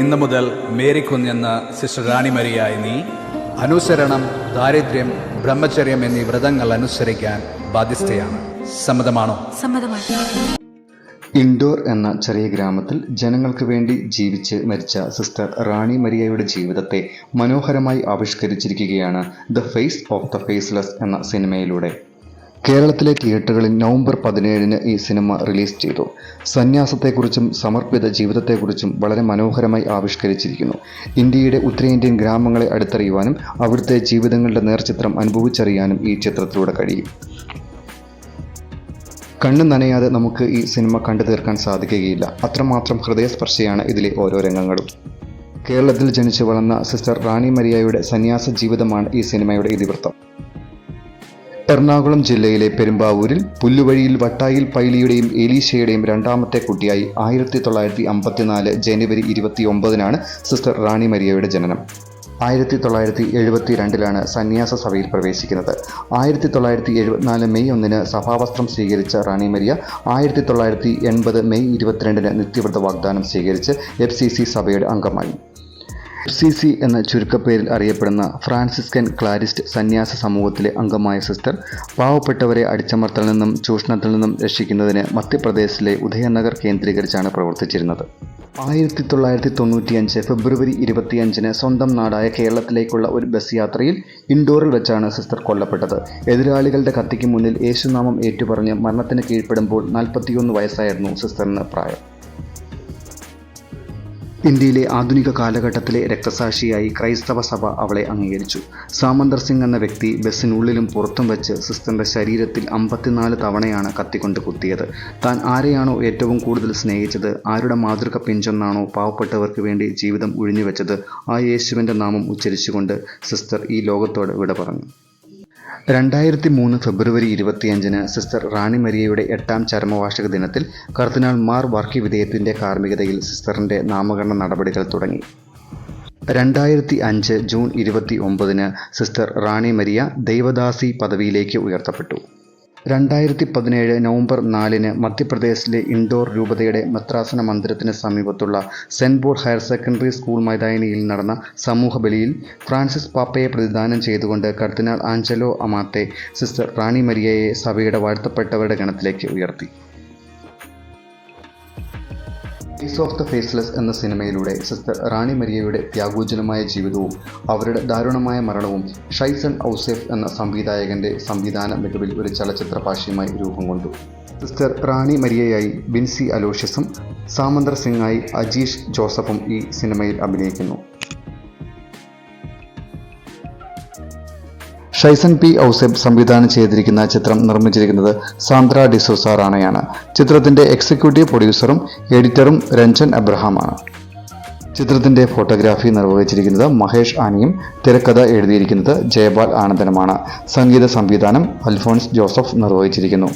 ഇന്നു മുതൽ Mary കുഞ്ഞെന്ന sister റാണി മരിയായി നീ അനുസരണം, ദാരിദ്ര്യം, ബ്രഹ്മചര്യം എന്നീ വ്രതങ്ങൾ അനുസരിക്കാൻ ബാധ്യസ്ഥയാണ്. സമ്മതമാണോ? സമ്മതമാണ്. ഇൻഡോർ എന്ന ചെറിയ ഗ്രാമത്തിൽ ജനങ്ങൾക്ക് വേണ്ടി ജീവിച്ച് മരിച്ച സിസ്റ്റർ റാണി മരിയയുടെ ജീവിതത്തെ മനോഹരമായി ആവിഷ്കരിച്ചിരിക്കുകയാണ് the face of the faceless എന്ന സിനിമയിലൂടെ. കേരളത്തിലെ തിയേറ്ററുകളിൽ നവംബർ 17-ന് ഈ സിനിമ റിലീസ് ചെയ്തു. സന്യാസത്തെക്കുറിച്ചും സമർപ്പിത ജീവിതത്തെക്കുറിച്ചും വളരെ മനോഹരമായി ആവിഷ്കരിച്ചിരിക്കുന്നു. ഇന്ത്യയുടെ ഉത്തരേന്ത്യൻ ഗ്രാമങ്ങളെ അടുത്തറിയുവാനും അവിടുത്തെ ജീവിതങ്ങളുടെ നേർചിത്രം അനുഭവിച്ചറിയാനും ഈ ചിത്രത്തിലൂടെ കഴിയും. കണ്ണു നനയാതെ നമുക്ക് ഈ സിനിമ കണ്ടു തീർക്കാൻ സാധിക്കുകയില്ല. അത്രമാത്രം ഹൃദയസ്പർശിയാണ് ഇതിലെ ഓരോ രംഗങ്ങളും. കേരളത്തിൽ ജനിച്ചു വളർന്ന സിസ്റ്റർ റാണി മരിയയുടെ സന്യാസ ജീവിതമാണ് ഈ സിനിമയുടെ ഇതിവൃത്തം. എറണാകുളം ജില്ലയിലെ പെരുമ്പാവൂരിൽ പുല്ലുവഴിയിൽ വട്ടായിൽ പൈലിയുടെയും എലീശയുടെയും രണ്ടാമത്തെ കുട്ടിയായി 1954 ജനുവരി 29-നാണ് സിസ്റ്റർ റാണി മരിയയുടെ ജനനം. 1972-ലാണ് സന്യാസ സഭയിൽ പ്രവേശിക്കുന്നത്. 1974 മെയ് 1-ന് സഭാവസ്ത്രം സ്വീകരിച്ച റാണി മരിയ 1980 മെയ് 22-ന് നിത്യവ്രത വാഗ്ദാനം സ്വീകരിച്ച് FCC സഭയുടെ അംഗമായി. FCC എന്ന ചുരുക്കപ്പേരിൽ അറിയപ്പെടുന്ന ഫ്രാൻസിസ്കൻ ക്ലാരിസ്റ്റ് സന്യാസ സമൂഹത്തിലെ അംഗമായ സിസ്റ്റർ പാവപ്പെട്ടവരെ അടിച്ചമർത്തലിൽ നിന്നും ചൂഷണത്തിൽ നിന്നും രക്ഷിക്കുന്നതിന് മധ്യപ്രദേശിലെ ഉദയനഗർ കേന്ദ്രീകരിച്ചാണ് പ്രവർത്തിച്ചിരുന്നത്. 1995 ഫെബ്രുവരി 25-ന് സ്വന്തം നാടായ കേരളത്തിലേക്കുള്ള ഒരു ബസ് യാത്രയിൽ ഇൻഡോറിൽ വെച്ചാണ് സിസ്റ്റർ കൊല്ലപ്പെട്ടത്. എതിരാളികളുടെ കത്തിക്ക് മുന്നിൽ യേശുനാമം ഏറ്റുപറഞ്ഞ് മരണത്തിന് കീഴ്പ്പെടുമ്പോൾ 41 വയസ്സായിരുന്നു സിസ്റ്ററിന് പ്രായം. ഇന്ത്യയിലെ ആധുനിക കാലഘട്ടത്തിലെ രക്തസാക്ഷിയായി ക്രൈസ്തവ സഭ അവളെ അംഗീകരിച്ചു. സാമന്തർ സിംഗ് എന്ന വ്യക്തി ബസ്സിനുള്ളിലും പുറത്തും വെച്ച് സിസ്റ്ററിന്റെ ശരീരത്തിൽ 54 തവണയാണ് കത്തിക്കൊണ്ട് കുത്തിയത്. താൻ ആരെയാണോ ഏറ്റവും കൂടുതൽ സ്നേഹിച്ചത്, ആരുടെ മാതൃക പിഞ്ചൊന്നാണോ പാവപ്പെട്ടവർക്ക് വേണ്ടി ജീവിതം ഉഴിഞ്ഞുവെച്ചത്, ആ യേശുവിൻ്റെ നാമം ഉച്ചരിച്ചുകൊണ്ട് സിസ്റ്റർ ഈ ലോകത്തോട് വിട പറഞ്ഞു. 2003 ഫെബ്രുവരി 25-ന് സിസ്റ്റർ റാണി മരിയയുടെ 8ാം ചരമവാർഷിക ദിനത്തിൽ കർദിനാൾ മാർ വർക്കി വിധേയത്തിൻ്റെ കാർമ്മികതയിൽ സിസ്റ്ററിൻ്റെ നാമകരണ നടപടികൾ തുടങ്ങി. 2005 ജൂൺ 29-ന് സിസ്റ്റർ റാണി മരിയ ദൈവദാസി പദവിയിലേക്ക് ഉയർത്തപ്പെട്ടു. 2017 നവംബർ 4-ന് മധ്യപ്രദേശിലെ ഇൻഡോർ രൂപതയുടെ മെത്രാസന മന്ദിരത്തിന് സമീപത്തുള്ള Saint Paul higher secondary school മൈതാനിയിൽ നടന്ന സമൂഹ ബലിയിൽ ഫ്രാൻസിസ് പാപ്പയെ പ്രതിദാനം ചെയ്തുകൊണ്ട് കർദിനാൾ ആഞ്ചലോ അമാത്തെ സിസ്റ്റർ റാണി മരിയയെ സഭയുടെ വാഴ്ത്തപ്പെട്ടവരുടെ ഗണത്തിലേക്ക് ഉയർത്തി. ഫേസ് ഓഫ് ദ ഫേസ്ലെസ് എന്ന സിനിമയിലൂടെ സിസ്റ്റർ റാണി മരിയയുടെ ത്യാഗോജ്വലമായ ജീവിതവും അവരുടെ ദാരുണമായ മരണവും ഷൈസൺ ഔസേഫ് എന്ന സംവിധായകൻ്റെ സംവിധാന മികവിൽ ഒരു ചലച്ചിത്ര ഭാഷ്യമായി രൂപം കൊണ്ടു. സിസ്റ്റർ റാണി മരിയയായി ബിൻസി അലോഷ്യസും സാമന്തർ സിംഗായി അജീഷ് ജോസഫും ഈ സിനിമയിൽ അഭിനയിക്കുന്നു. ഷൈസൺ പി ഔസേബ് സംവിധാനം ചെയ്തിരിക്കുന്ന ചിത്രം നിർമ്മിച്ചിരിക്കുന്നത് സാന്ദ്ര ഡിസോസ റാണയാണ്. ചിത്രത്തിന്റെ എക്സിക്യൂട്ടീവ് പ്രൊഡ്യൂസറും എഡിറ്ററും രഞ്ജൻ അബ്രഹാമാണ്. ചിത്രത്തിന്റെ ഫോട്ടോഗ്രാഫി നിർവഹിച്ചിരിക്കുന്നത് മഹേഷ് ആനിയും തിരക്കഥ എഴുതിയിരിക്കുന്നത് ജയപാൽ ആനന്ദനുമാണ്. സംഗീത സംവിധാനം അൽഫോൺസ് ജോസഫ് നിർവഹിച്ചിരിക്കുന്നു.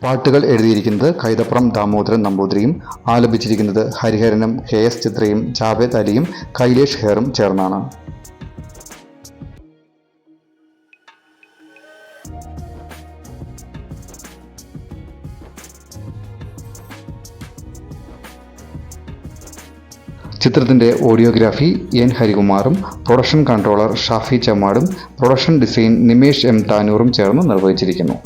പാട്ടുകൾ എഴുതിയിരിക്കുന്നത് കൈതപ്രം ദാമോദരൻ നമ്പൂതിരിയും ആലപിച്ചിരിക്കുന്നത് ഹരിഹരനും KS ചിത്രയും ജാവേദ് അലിയും കൈലേഷ് ഹെയറും ചേർന്നാണ്. ചിത്രത്തിന്റെ ഓഡിയോഗ്രാഫി N ഹരികുമാറും പ്രൊഡക്ഷൻ കൺട്രോളർ ഷാഫി ചമ്മാടും പ്രൊഡക്ഷൻ ഡിസൈൻ നിമേഷ് M താനൂറും ചേർന്ന് നിർവഹിച്ചിരിക്കുന്നു.